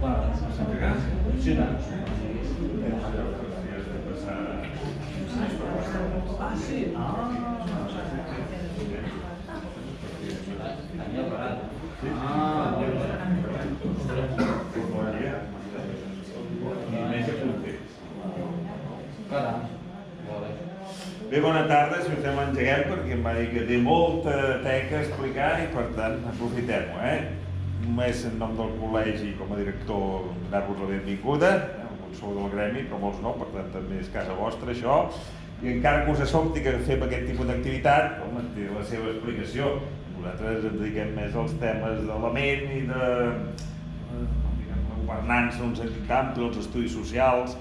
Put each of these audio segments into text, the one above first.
Bueno, funciona. Ah, sí? Tenia parat. Bé, bona tarda, si us engeguem, perquè em va dir que té molta teca a explicar i per tant aprofitem-ho. Només en nom del col·legi com a director donar-vos la benvinguda, alguns sou del gremi però molts no, per tant també és casa vostra això, i encara que us sobti que fem aquest tipus d'activitat, té la seva explicació. Nosaltres ens dediquem més als temes de la ment i de la governança en un sentit ampli, els estudis socials,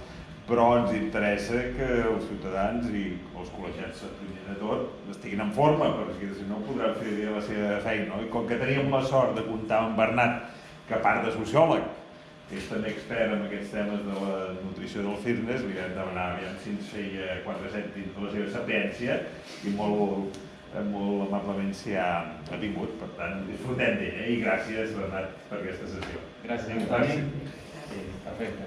però ens interessa que els ciutadans i els col·legiats, primer de tot, estiguin en forma, perquè si no podran fer bé la seva feina. I com que teníem la sort de comptar amb Bernat, que a part de sociòleg, és també expert en aquests temes de la nutrició del fitness, li vam demanar si ens feia 4 cèntims de la seva sapiència i molt amablement s'hi ha vingut. Per tant, disfrutem d'ella i gràcies, Bernat, per aquesta sessió. Gràcies, Antoni. Sí, perfecte.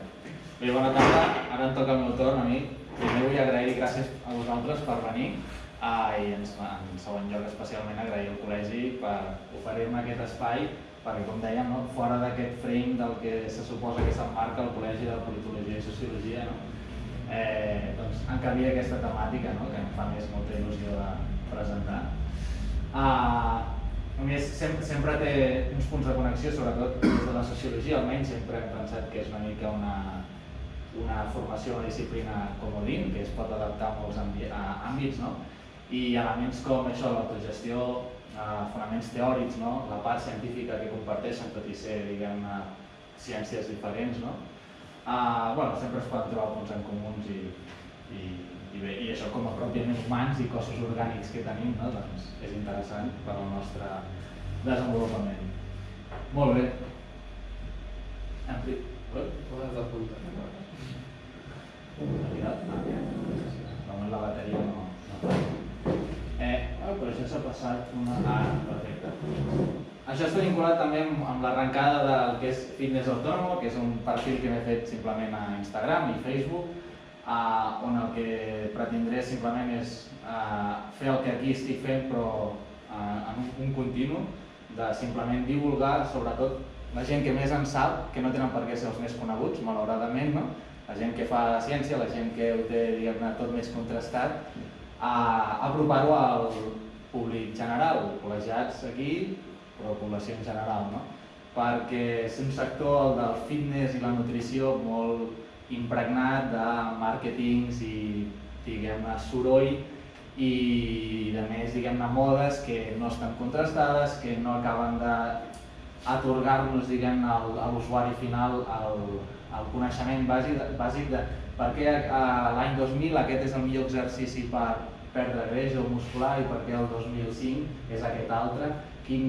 Bé, bona tarda. Ara em toca el meu torn a mi. Primer vull agrair gràcies a vosaltres per venir i en segon lloc especialment agrair al col·legi per oferir-me aquest espai perquè, com dèiem, fora d'aquest frame del que se suposa que s'emmarca el Col·legi de Politologia i Sociologia, doncs encabia aquesta temàtica que em fa molta il·lusió de presentar. A més, sempre té uns punts de connexió, sobretot des de la sociologia, almenys sempre hem pensat que és una mica una formació, una disciplina comodín, que es pot adaptar a molts àmbits, i elements com això, l'autogestió, fonaments teòrics, la part científica que comparteixen, tot i ser, diguem-ne, ciències diferents, sempre es poden trobar punts en comuns i això, com a pròpiament humans i cossos orgànics que tenim, doncs és interessant per al nostre desenvolupament. Molt bé. La bateria no. Però això s'ha passat una... perfecte. Això està vinculat també amb l'arrencada del que és Fitness Autònomo, que és un perfil que m'he fet simplement a Instagram i Facebook, on el que pretindré simplement és fer el que aquí estic fent, però en un continu, de simplement divulgar, sobretot, la gent que més en sap, que no tenen per què ser els més coneguts, malauradament, la gent que fa ciència, la gent que ho té, diguem-ne, tot més contrastat, apropar-ho al públic general, col·legiats aquí, però població en general, perquè és un sector, el del fitness i la nutrició, molt impregnat de màrquetings i, diguem-ne, soroll i, a més, diguem-ne, modes que no estan contrastades, que no acaben d'atorgar-nos, diguem-ne, a l'usuari final el coneixement bàsic de per què l'any 2000 aquest és el millor exercici per perdre greix o muscular i per què el 2005 és aquest altre, quin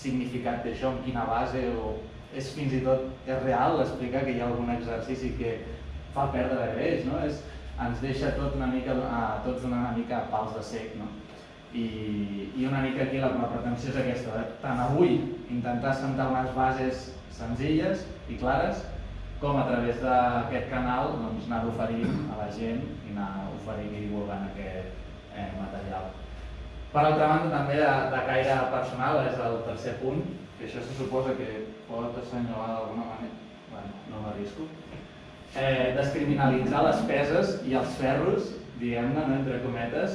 significat té això, amb quina base, o és fins i tot real explicar que hi ha algun exercici que fa perdre greix, ens deixa tots una mica pals de sec, i una mica aquí la pretensió és aquesta, tant avui intentar sentar unes bases senzilles i clares, com a través d'aquest canal anar oferint a la gent i anar oferint i divulgant aquest material. Per altra banda, també de caire personal, és el tercer punt, que això se suposa que pot assenyalar d'alguna manera, no m'arrisco, descriminalitzar les peses i els ferros, diguem-ne, entre cometes,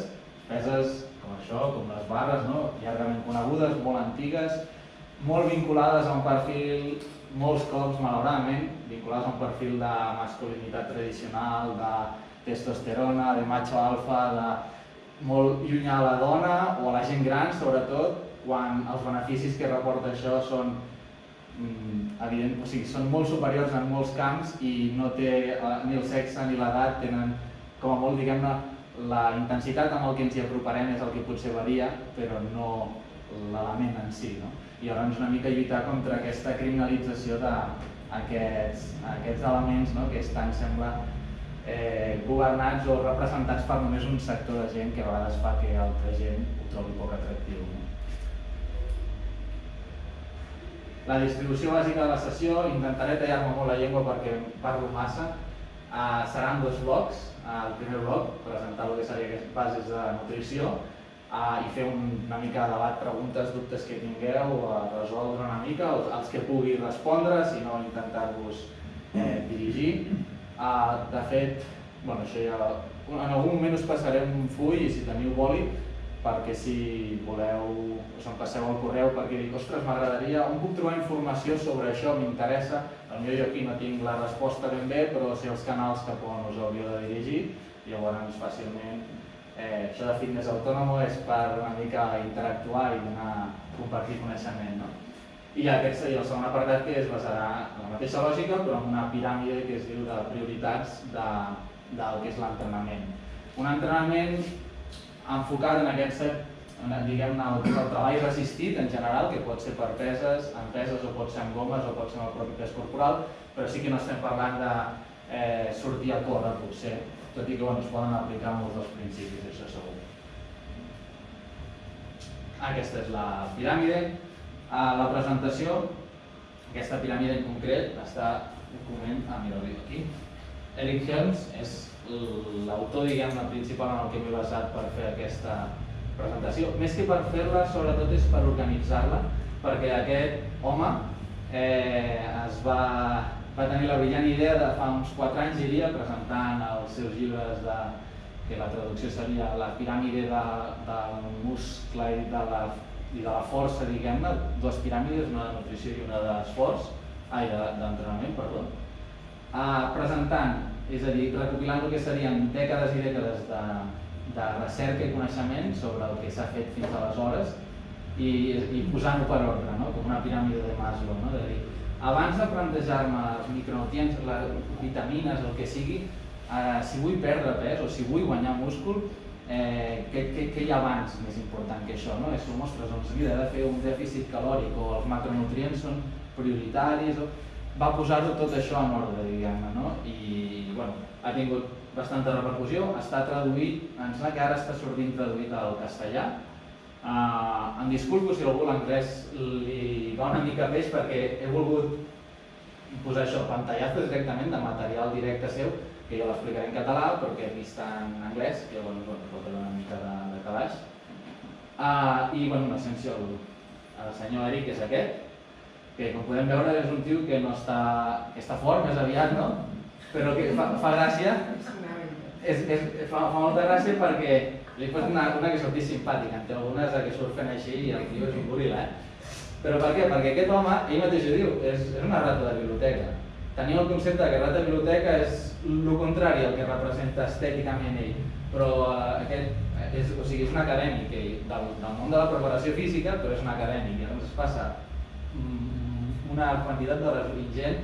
peses com això, com les barres, llargament conegudes, molt antigues, molt vinculades a un perfil, molts cops, malauradament, vinculades a un perfil de masculinitat tradicional, de testosterona, de macho alfa, de molt llunyà a la dona o a la gent gran, sobretot, quan els beneficis que reporta això són són molt superiors en molts camps i no té ni el sexe ni l'edat, tenen com a molt, diguem-ne, la intensitat amb el que ens hi aproparem és el que potser varia, però no l'element en si. I llavors una mica lluitar contra aquesta criminalització d'aquests elements que estan, sembla, governats o representats per només un sector de gent que a vegades fa que altra gent ho trobi poc atractiu. La distribució bàsica de la sessió, intentaré tallar-me molt la llengua perquè parlo massa. Seran 2 blocs. El primer bloc, presentar el que serien les bases de nutrició i fer una mica de debat, preguntes, dubtes que tingueu, resoldre una mica, els que pugui respondre, si no intentar-vos dirigir. De fet, això ja... En algun moment us passaré un full i si teniu boli, perquè si voleu us en passeu al correu perquè dic, ostres, m'agradaria, on puc trobar informació sobre això, m'interessa. Potser jo aquí no tinc la resposta ben bé, però sé els canals cap on us hauríeu de dirigir, llavors fàcilment això de fitness autònomo és per una mica interactuar i compartir coneixement. I aquest seria el segon apartat, que es basarà en la mateixa lògica però en una piràmide que es diu de prioritats del que és l'entrenament. Un entrenament enfocat en aquest diguem-ne, el treball resistit en general, que pot ser per peses, en peses o pot ser en gomes o pot ser amb el propi pes corporal, però sí que no estem parlant de sortir a córrer, potser, tot i que es poden aplicar molts dels principis, això segur. Aquesta és la piràmide. La presentació, aquesta piràmide en concret, està document, mira-ho aquí. Eric Helms és l'autor, diguem-ne, principal en el que m'he basat per fer aquesta presentació. Més que per fer-la, sobretot és per organitzar-la, perquè aquest home va tenir la brillant idea de fa uns 4 anys, diria, presentant els seus llibres que la traducció seria la piràmide del muscle i de la força, diguem-ne, 2 piràmides, una de nutrició i una d'entrenament, perdó. Presentant, és a dir, recopilant el que serien dècades i dècades de recerca i coneixement sobre el que s'ha fet fins aleshores i posant-ho per ordre, com una piràmide de Maslow. És a dir, abans de plantejar-me els micronutrients, les vitamines, el que sigui, si vull perdre pes o si vull guanyar múscul, què hi ha abans més important que això? És, ostres, doncs he de fer un dèficit calòric o els macronutrients són prioritaris. Va posar-ho tot això en ordre, diguem-ne, i ha tingut bastanta repercussió, està traduït, em sembla que ara està sortint traduït al castellà. Em disculpo si algú l'anglès li va una mica peix perquè he volgut posar això, pantallazos directament de material directe seu, que jo l'explicaré en català però que he vist en anglès, que llavors pot haver una mica de calaix. I en essència el senyor Eric és aquest, que com podem veure és un tio que no està fort, més aviat, però que fa gràcia, fa molta gràcia perquè li he fet una que sortir simpàtica, en té algunes que surfen així i el tio és un goril·la. Però per què? Perquè aquest home, ell mateix ho diu, és una rata de biblioteca. Tenia el concepte que rata de biblioteca és el contrari al que representa estèticament ell, però aquest és un acadèmic del món de la preparació física, però és un acadèmic, i llavors es passa una quantitat d'hores ingent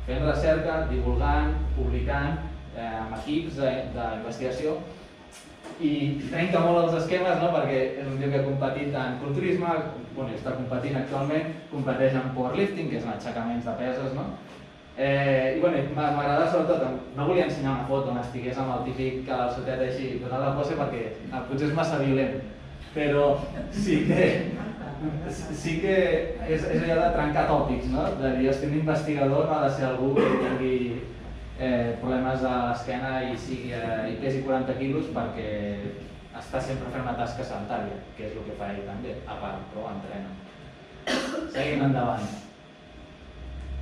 fent recerca, divulgant, publicant, amb equips d'investigació, i trenca molt els esquemes perquè és un tio que ha competit en culturisme, està competint actualment, competeix en powerlifting, que és en aixecaments de peses, i m'agrada sobretot, no volia ensenyar una foto on estigués amb el típic calçotet així, posant la pose perquè potser és massa violent, però sí que és allò de trencar tòpics, de dir, estic un investigador, no ha de ser algú que tingui problemes a l'esquena i pesi 40 quilos perquè està sempre fent una tasca sedentària, que és el que fa ell també, a part, però entrena. Seguim endavant.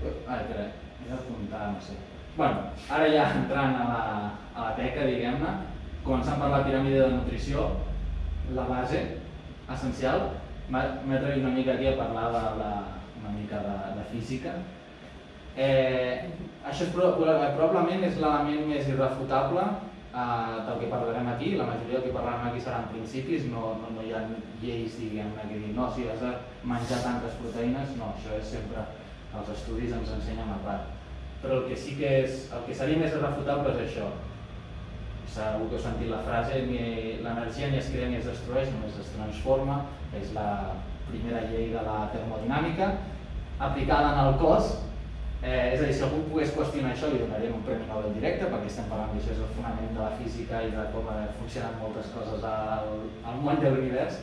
Espera, he d'apuntar, no sé. Ara ja entrant a la teca, diguem-ne, començant per la piràmide de nutrició, la base essencial, m'he atrevit una mica aquí a parlar una mica de física. Això probablement és l'element més irrefutable del que parlarem aquí. La majoria del que parlarem aquí seran principis, no hi ha lleis, diguem-ne, que diuen no, si has de menjar tantes proteïnes, no, això és sempre, els estudis ens ensenyen a part. Però el que seria més irrefutable és això. Segur que heu sentit la frase, l'energia ni es crea ni es destrueix, només es transforma, és la primera llei de la termodinàmica, aplicada en el cos. És a dir, si algú pogués qüestionar això, li donaríem un premi Nobel directe, perquè estem parlant que això és el fonament de la física i de com funcionen moltes coses al món de l'univers.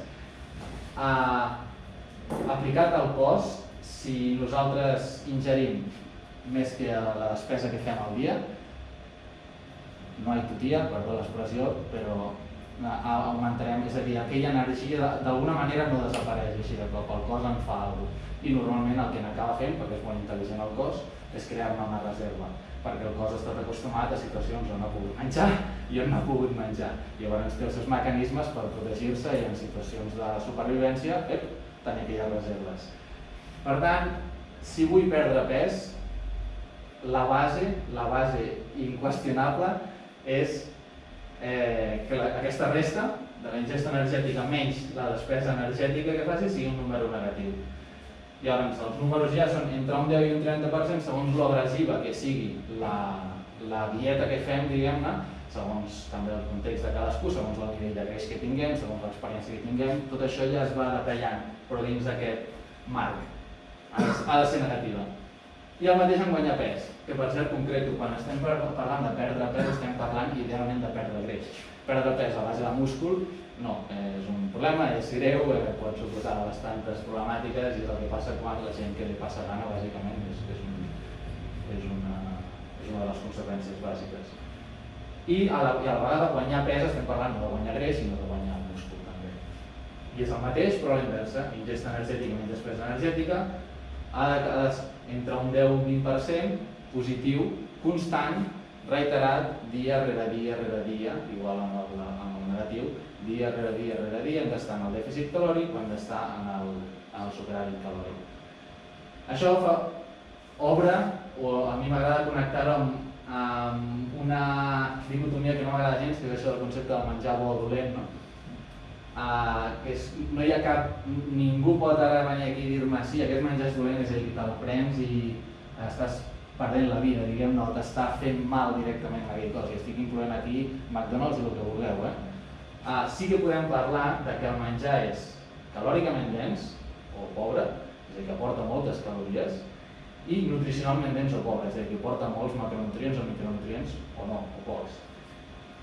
Aplicat al cos, si nosaltres ingerim més que la despesa que fem al dia, no hi putia, perdó l'expressió, però augmentarem, és a dir, aquella energia d'alguna manera no desapareix així de cop, el cos en fa alguna cosa. I normalment el que n'acaba fent, perquè és molt intel·ligent el cos, és crear-ne una reserva, perquè el cos ha estat acostumat a situacions on no ha pogut menjar i on no ha pogut menjar. Llavors té els seus mecanismes per protegir-se i en situacions de supervivència tenir aquelles reserves. Per tant, si vull perdre pes, la base inqüestionable és que aquesta resta de la ingesta energètica menys la despesa energètica que faci sigui un número negatiu. Llavors, els números ja són entre un 10 i un 30% segons l'agressiva que sigui la dieta que fem, diguem-ne, segons també el context de cadascú, segons el nivell de greix que tinguem, segons l'experiència que tinguem, tot això ja es va detallant, però dins d'aquest marc ha de ser negativa. I el mateix en guanyar pes, que per ser concret, quan estem parlant de perdre pes, estem parlant idealment de perdre greix. Perdre pes a base de múscul, no, és un problema, és greu, pot suposar bastantes problemàtiques i és el que passa quan la gent que li passa gana, bàsicament, és una de les conseqüències bàsiques. I a la vegada guanyar pes estem parlant no de guanyar greix, sinó de guanyar múscul també. I és el mateix, però a la inversa, ingesta energètica menys despesa energètica, ha de entre un 10 i un 20% positiu, constant, reiterat, dia rere dia rere dia, igual amb el negatiu, dia rere dia, hem d'estar en el dèficit calòric o hem d'estar en el superàvit calòric. Això obre, o a mi m'agrada connectar-ho amb una dicotomia que no m'agrada gens, que és això del concepte del menjar bo o dolent, no? No hi ha cap, ningú pot ara venir aquí i dir-me sí, aquest menjar és dolent, és a dir, te'l prens i estàs perdent la vida, diguem-ne, o t'està fent mal directament a aquell cos, i estic incloent aquí McDonald's i el que vulgueu. Sí que podem parlar de que el menjar és calòricament dens o pobre, és a dir, que aporta moltes calories, i nutricionalment dens o pobre, és a dir, que aporta molts macronutrients o micronutrients o no, o pocs.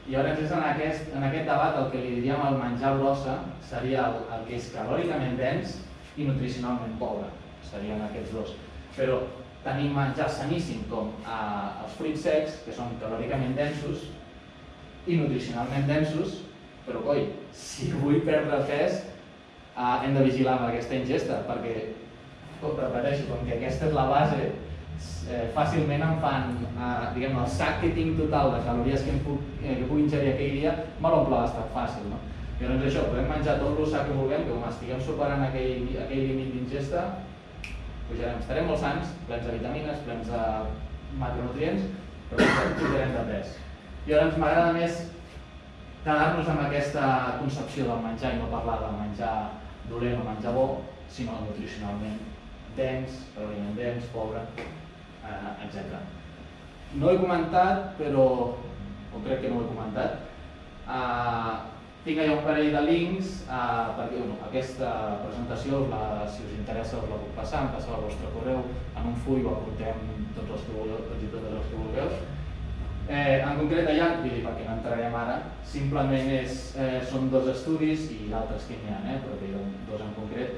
I llavors és en aquest debat el que li diríem el menjar brossa seria el que és calòricament dens i nutricionalment pobre, serien aquests dos. Però tenim menjar saníssim com els fruits secs, que són calòricament densos i nutricionalment densos, però coi, si vull perdre pes hem de vigilar amb aquesta ingesta, perquè, com repeteixo, com que aquesta és la base, fàcilment em fan, diguem, el sac que tinc total de calories que puc ingerir aquell dia, me l'omple bastant fàcil, no? Llavors això, podem menjar tot el sac que vulguem, que com estiguem superant aquell límit d'ingesta, pujarem, estarem molt sants, plens de vitamines, plens de macronutrients, però pujarem de pes. Llavors m'agrada més quedar-nos amb aquesta concepció del menjar i no parlar del menjar dolent o menjar bo, sinó nutricionalment dens, calòricament dens, pobre, etc. No he comentat, o crec que no ho he comentat, tinc allà un parell de links, perquè aquesta presentació, si us interessa, us la puc passar, em passeu el vostre correu, en un full ho aportem tots i totes els que vulgueu. En concret allà, perquè no entrarem ara, simplement són dos estudis i altres que n'hi ha, però que hi ha dos en concret,